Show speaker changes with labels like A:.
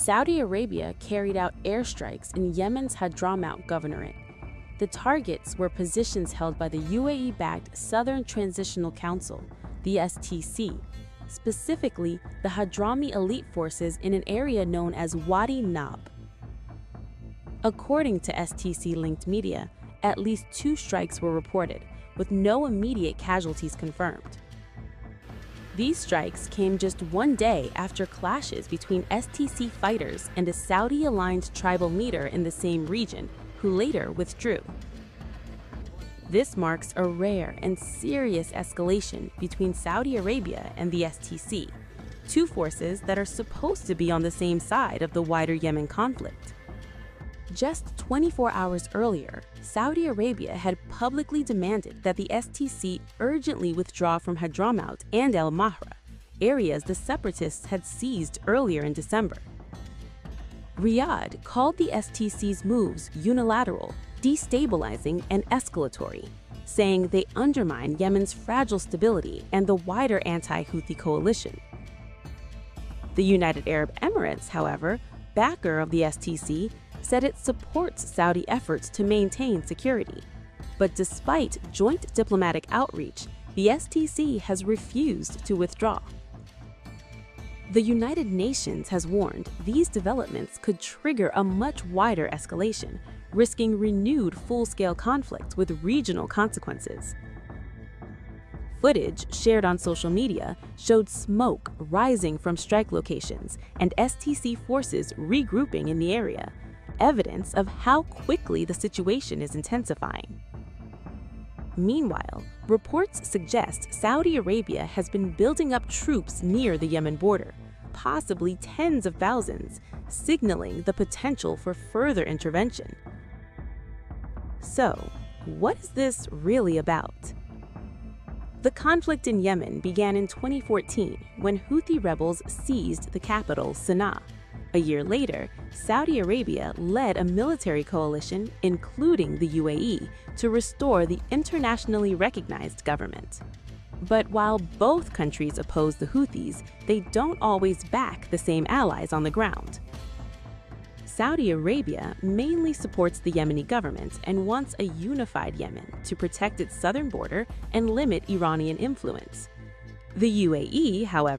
A: Saudi Arabia carried out airstrikes in Yemen's Hadramaut Governorate. The targets were positions held by the UAE-backed Southern Transitional Council, the STC, specifically the Hadrami elite forces in an area known as Wadi Nab. According to STC-linked media, at least 2 strikes were reported, with no immediate casualties confirmed. These strikes came just one day after clashes between STC fighters and a Saudi-aligned tribal leader in the same region, who later withdrew. This marks a rare and serious escalation between Saudi Arabia and the STC, 2 forces that are supposed to be on the same side of the wider Yemen conflict. Just 24 hours earlier, Saudi Arabia had publicly demanded that the STC urgently withdraw from Hadramaut and El Mahra, areas the separatists had seized earlier in December. Riyadh called the STC's moves unilateral, destabilizing, and escalatory, saying they undermine Yemen's fragile stability and the wider anti-Houthi coalition. The United Arab Emirates, however, backer of the STC, said it supports Saudi efforts to maintain security. But despite joint diplomatic outreach, the STC has refused to withdraw. The United Nations has warned these developments could trigger a much wider escalation, risking renewed full-scale conflict with regional consequences. Footage shared on social media showed smoke rising from strike locations and STC forces regrouping in the area, evidence of how quickly the situation is intensifying. Meanwhile, reports suggest Saudi Arabia has been building up troops near the Yemen border, possibly tens of thousands, signaling the potential for further intervention. So, what is this really about? The conflict in Yemen began in 2014 when Houthi rebels seized the capital, Sana'a. A year later, Saudi Arabia led a military coalition, including the UAE, to restore the internationally recognized government. But while both countries oppose the Houthis, they don't always back the same allies on the ground. Saudi Arabia mainly supports the Yemeni government and wants a unified Yemen to protect its southern border and limit Iranian influence. The UAE, however,